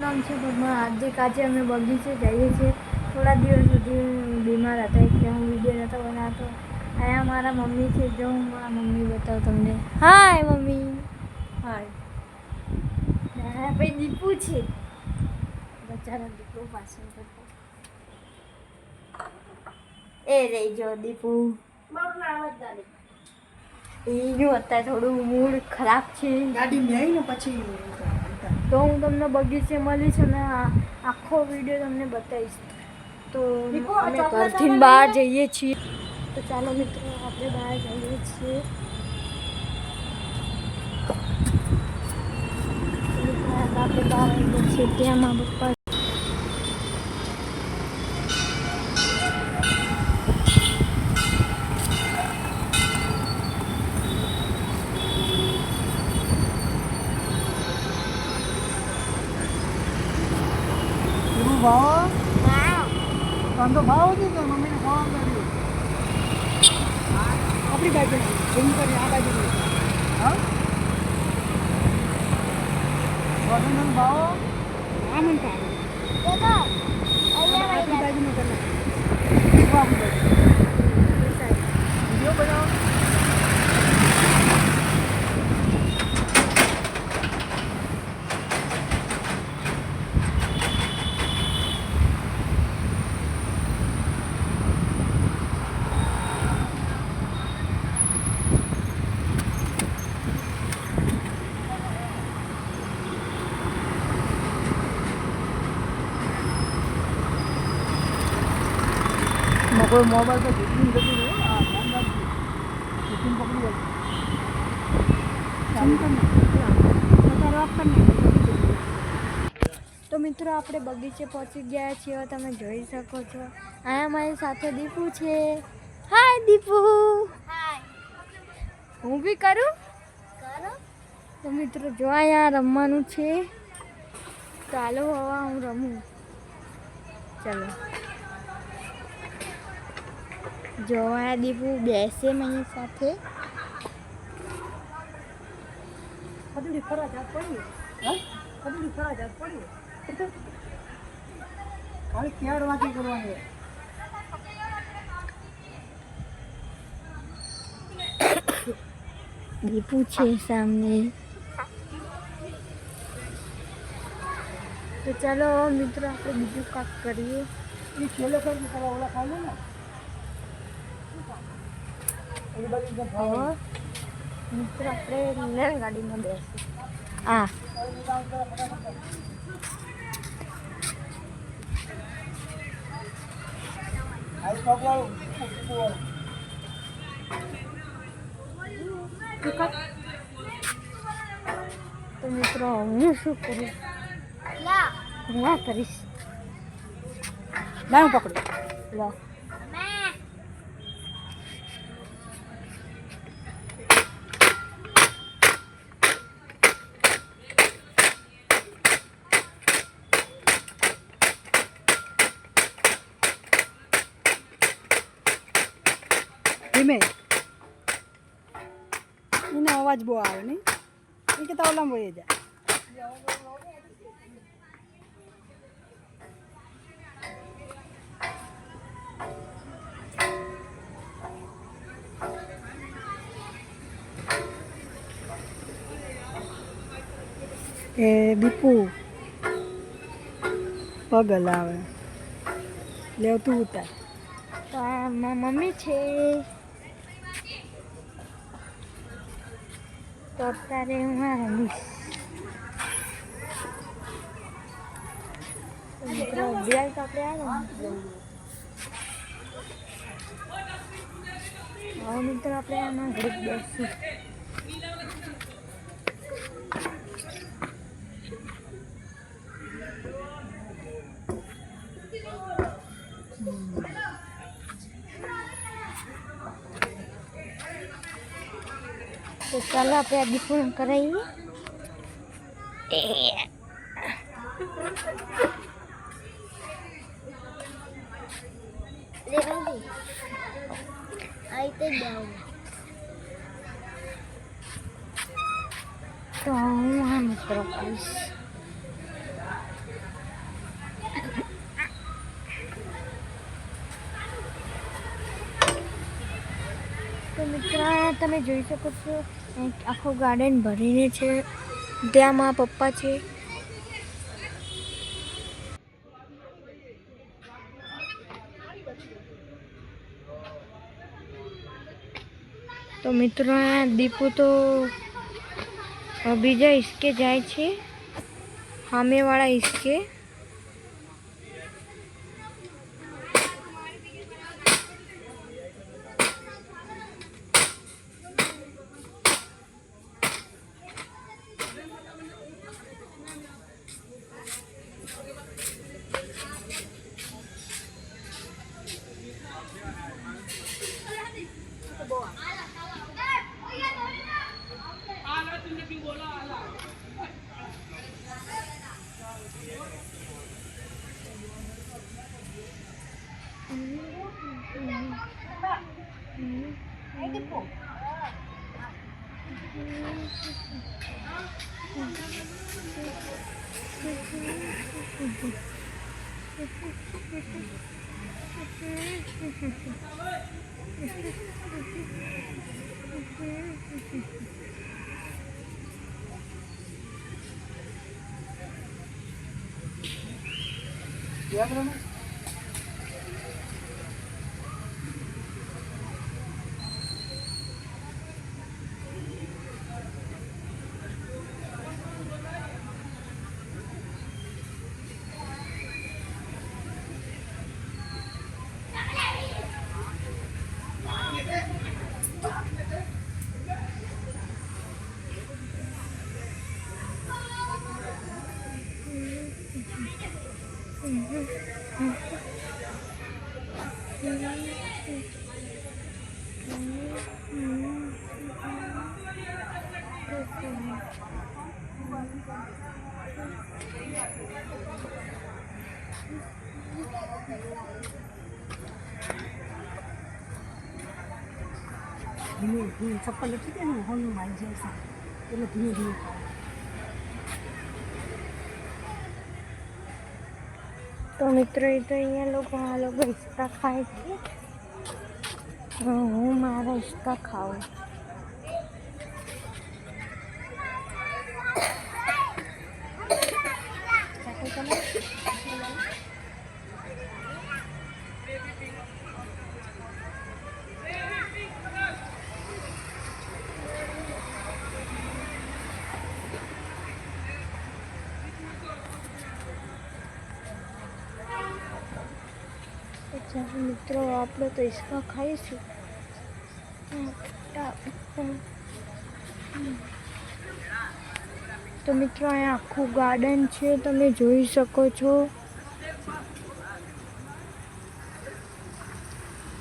નામ છે ભગવાન હાર્દિક। આજે અમે બગીચે જઈએ છીએ। થોડા દિવસ સુધી બીમાર હતા એટલે હું વિડીયો નહોતો બનાવતો। અહીંયા મારા મમ્મી છે, જો હું મારા મમ્મી બતાવું તમને। Hi mummy. હાય। ભાઈ દીપુ છે, બચારા દીપુ પાસે એ રહી જો દીપુ એનું અત્યારે થોડું મૂડ ખરાબ છે। ગાડી મેં આવીને પછી તો હું તમને બગીચે મળીશ અને આખો વિડીયો તમને બતાવીશ। તો અમે ઘરથી બહાર જઈએ છીએ। તો ચાલો મિત્રો આપણે બહાર જઈએ છીએ। આપણે બહાર આવીએ છીએ, ત્યાં મા પપ્પા ભાવ તો ભાવ હતી તો મમ્મીને ખાવા કર્યું આપણી બાજુ ઝૂમ કરી આ બાજુ હા ભાવ આ મને ભાવે આપણી બાજુનું કરી વિડીયો બનાવો। કોઈ મોબાઈલ પર શૂટિંગ જતું રહ્યું શૂટિંગ પકડી તો મિત્રો આપણે બગીચે પહોંચી ગયા છીએ। તમે જોઈ શકો છો અહીંયા મારી સાથે દીપુ છે। હાય દીપુ। હાય। હું બી કરું કરો। તો મિત્રો જો અહીંયા રમવાનું છે, ચાલો હવે હું રમું। ચાલો જો અહીંયા દીપુ બેસે મારી સાથે। ખદડી ખરા જાત પડી હા ખદડી ખરા જાત પડી ખાલી ક્યાર વાંચી કરવાની દીપુ છે સામને। તો ચાલો મિત્રો આપણે બીજું કાક કરીએ। એ છેલ્લે કરી પેલા ઓલા ખાઈ લે ને મિત્રો આપણે ગાડીમાં બેસીએ। હા તો મિત્રો હું શું કરું ના કરીશ ના હું પકડું લો ધીમે એનો અવાજ બહુ આવે નહીં એ કે ઓલામાં વહી જાય એ દીપુ પગ હલાવે લેવ તું ઉતાર તો આ મમ્મી છે। તો અત્યારે હું રમીશ। મિત્રો અભ્યાસ તો આપણે હવે મિત્રો આપણે આમાં ઘડીક બેસીશું। તો ચાલો આપણે આ દીપુને કરાવીએ। તો હું આ મિત્રો કહીશ। મિત્રો તમે જોઈ શકો છો આખું ગાર્ડન ભરીને છે. ત્યાં મારા પપ્પા છે. તો મિત્રો દીપુ તો બીજા હિસકે જાય છે, સામેવાળા હિસકે. ધીમે ધીમે ચપ્પલ લખી દે ને હોનું મારી જાય છે એટલે ધીમે ધીમે ખાય. તો મિત્રો એ તો અહીંયા આ લોકો હિસકા ખાય છે. હું મારા હિસકા ખાઉં. મિત્રો આપણે તો હિસકા ખાઈશું. તો મિત્રો અહીંયા આખું ગાર્ડન છે, તમે જોઈ શકો છો.